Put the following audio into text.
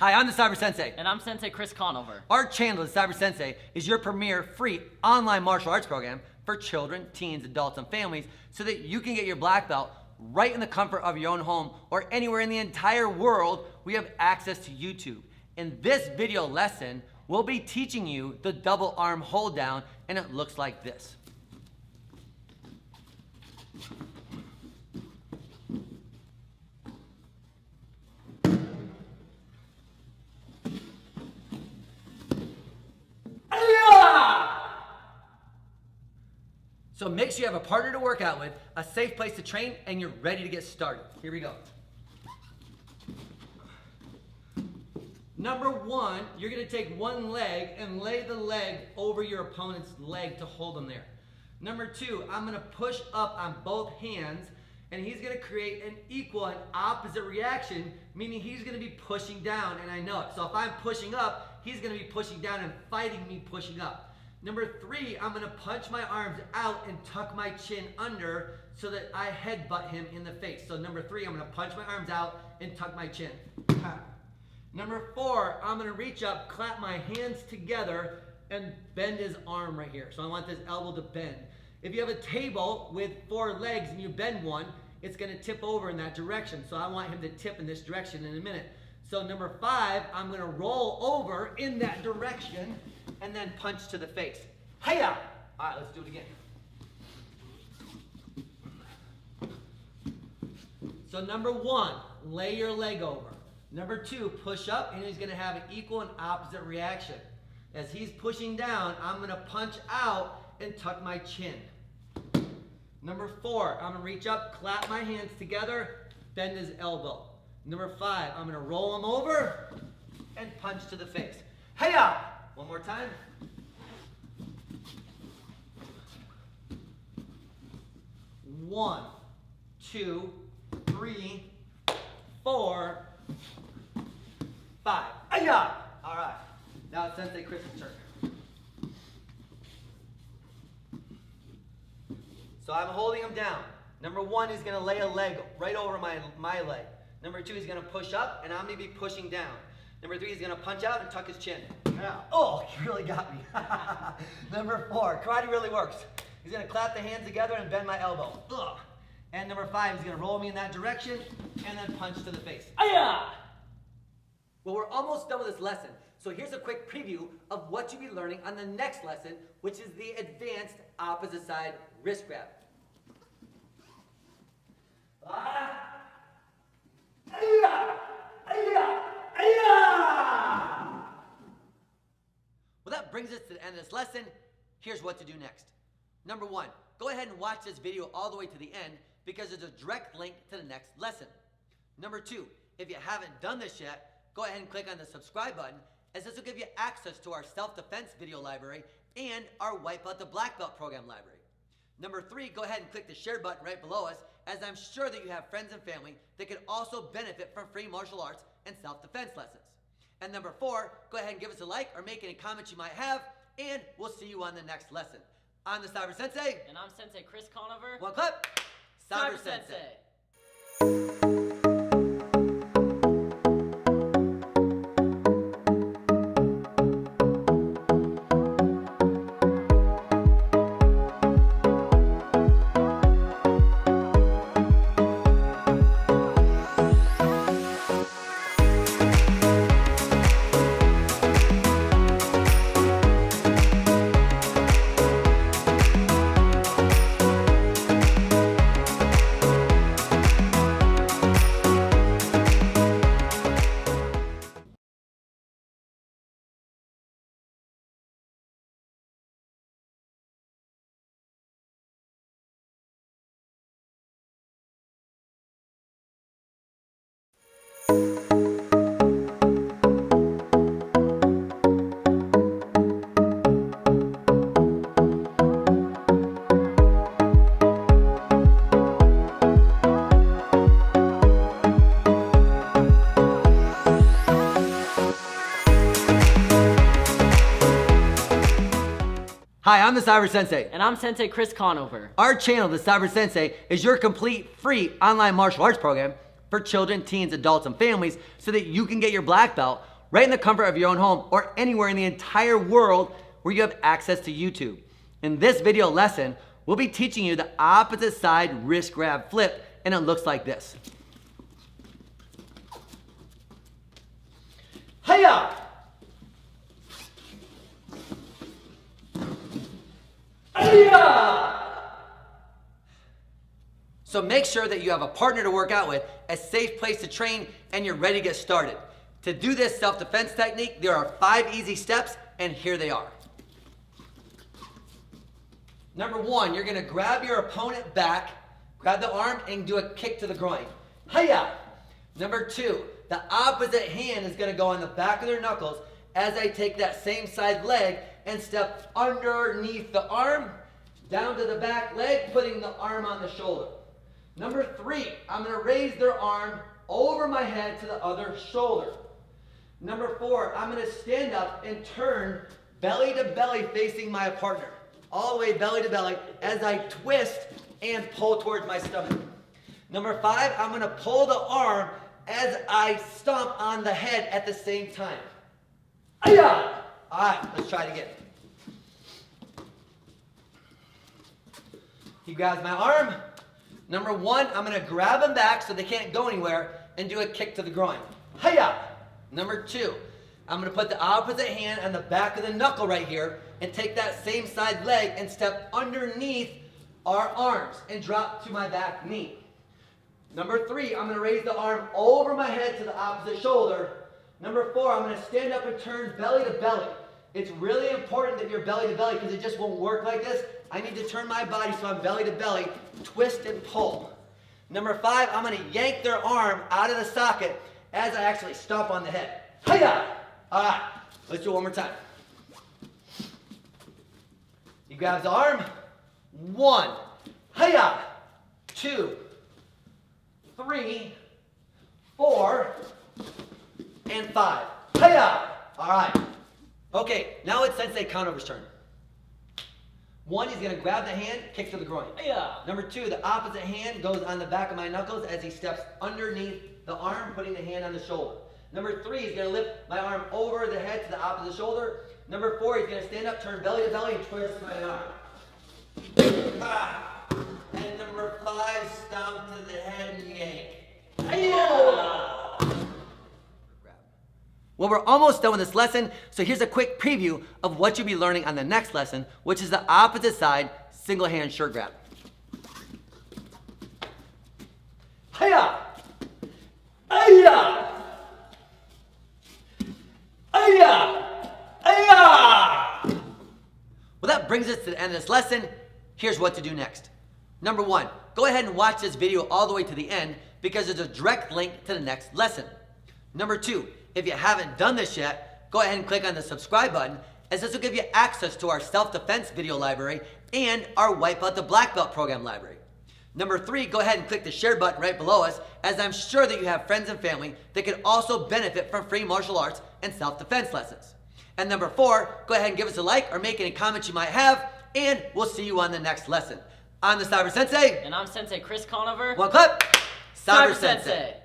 Hi, I'm the Cyber Sensei. And I'm Sensei Chris Conover. Our channel, the Cyber Sensei, is your premier free online martial arts program for children, teens, adults, and families so that you can get your black belt right in the comfort of your own home or anywhere in the entire world. We have access to YouTube. In this video lesson, we'll be teaching you the double arm hold down, and it looks like this. So make sure you have a partner to work out with, a safe place to train, and you're ready to get started. Here we go. Number one, you're gonna take one leg and lay the leg over your opponent's leg to hold them there. Number two, I'm gonna push up on both hands, and he's gonna create an equal and opposite reaction, meaning he's gonna be pushing down, and I know it. So if I'm pushing up, he's gonna be pushing down and fighting me pushing up. Number three, I'm gonna punch my arms out and tuck my chin under so that I headbutt him in the face. So number three, I'm gonna punch my arms out and tuck my chin. Number four, I'm gonna reach up, clap my hands together, and bend his arm right here. So I want this elbow to bend. If you have a table with 4 legs and you bend one, it's gonna tip over in that direction. So I want him to tip in this direction in a minute. So number 5, I'm gonna roll over in that direction and then punch to the face. Hiya! All right, let's do it again. So number 1, lay your leg over. Number 2, push up, and he's gonna have an equal and opposite reaction. As he's pushing down, I'm gonna punch out and tuck my chin. Number 4, I'm gonna reach up, clap my hands together, bend his elbow. Number 5, I'm gonna roll him over and punch to the face. Hiya! One more time. 1, 2, 3, 4, 5. Hiya! All right. Now it's Sensei Chris's turn. So I'm holding him down. Number 1, he's gonna lay a leg right over my leg. Number 2, he's gonna push up, and I'm gonna be pushing down. Number 3, he's gonna punch out and tuck his chin. Oh, you really got me. Number 4, karate really works. He's gonna clap the hands together and bend my elbow. Ugh. And number 5, he's gonna roll me in that direction and then punch to the face. Aya! Well, we're almost done with this lesson. So here's a quick preview of what you'll be learning on the next lesson, which is the advanced opposite side wrist grab. Well, that brings us to the end of this lesson. Here's what to do next. Number 1, go ahead and watch this video all the way to the end because there's a direct link to the next lesson. Number 2, if you haven't done this yet, go ahead and click on the subscribe button, as this will give you access to our self-defense video library and our White Belt to Black Belt program library. Number 3, go ahead and click the share button right below us, as I'm sure that you have friends and family that could also benefit from free martial arts and self-defense lessons. And number 4, go ahead and give us a like or make any comments you might have, and we'll see you on the next lesson. I'm the Cyber Sensei. And I'm Sensei Chris Conover. One clap. Cyber Sensei. Hi, I'm the Cyber Sensei. And I'm Sensei Chris Conover. Our channel, the Cyber Sensei, is your complete free online martial arts program for children, teens, adults, and families so that you can get your black belt right in the comfort of your own home or anywhere in the entire world where you have access to YouTube. In this video lesson, we'll be teaching you the opposite side wrist grab flip, and it looks like this. Hiya! Hiya! So make sure that you have a partner to work out with, a safe place to train, and you're ready to get started. To do this self-defense technique, there are 5 easy steps, and here they are. Number 1, you're gonna grab your opponent back, grab the arm, and do a kick to the groin. Hiya! Number 2, the opposite hand is gonna go on the back of their knuckles as I take that same side leg and step underneath the arm, down to the back leg, putting the arm on the shoulder. Number 3, I'm gonna raise their arm over my head to the other shoulder. Number 4, I'm gonna stand up and turn belly to belly facing my partner. All the way belly to belly as I twist and pull towards my stomach. Number 5, I'm gonna pull the arm as I stomp on the head at the same time. Aya! All right, let's try it again. He grabs my arm. Number 1, I'm gonna grab them back so they can't go anywhere and do a kick to the groin. Hiya! Number 2, I'm gonna put the opposite hand on the back of the knuckle right here and take that same side leg and step underneath our arms and drop to my back knee. Number 3, I'm gonna raise the arm over my head to the opposite shoulder. Number 4, I'm gonna stand up and turn belly to belly. It's really important that you're belly to belly because it just won't work like this. I need to turn my body so I'm belly to belly, twist and pull. Number 5, I'm gonna yank their arm out of the socket as I actually stomp on the head. Hiya! All right, let's do it one more time. He grabs the arm. 1, hiya! 2, 3, 4, and 5. Hiya! All right. Okay, now it's Sensei Conover's turn. 1, he's gonna grab the hand, kick to the groin. Hiya! Number 2, the opposite hand goes on the back of my knuckles as he steps underneath the arm, putting the hand on the shoulder. Number 3, he's gonna lift my arm over the head to the opposite shoulder. Number 4, he's gonna stand up, turn belly to belly, and twist my arm. And number 5, stomp to the head and yank. Well, we're almost done with this lesson, so here's a quick preview of what you'll be learning on the next lesson, which is the opposite side single hand shirt grab. Hiya! Hiya! Hiya! Hiya! Well, that brings us to the end of this lesson. Here's what to do next. Number 1, go ahead and watch this video all the way to the end because there's a direct link to the next lesson. Number 2, if you haven't done this yet, go ahead and click on the subscribe button, as this will give you access to our self-defense video library and our Wipe Out the Black Belt program library. Number 3, go ahead and click the share button right below us, as I'm sure that you have friends and family that could also benefit from free martial arts and self-defense lessons. And number 4, go ahead and give us a like or make any comments you might have, and we'll see you on the next lesson. I'm the Cyber Sensei. And I'm Sensei Chris Conover. One clap. Cyber Sensei.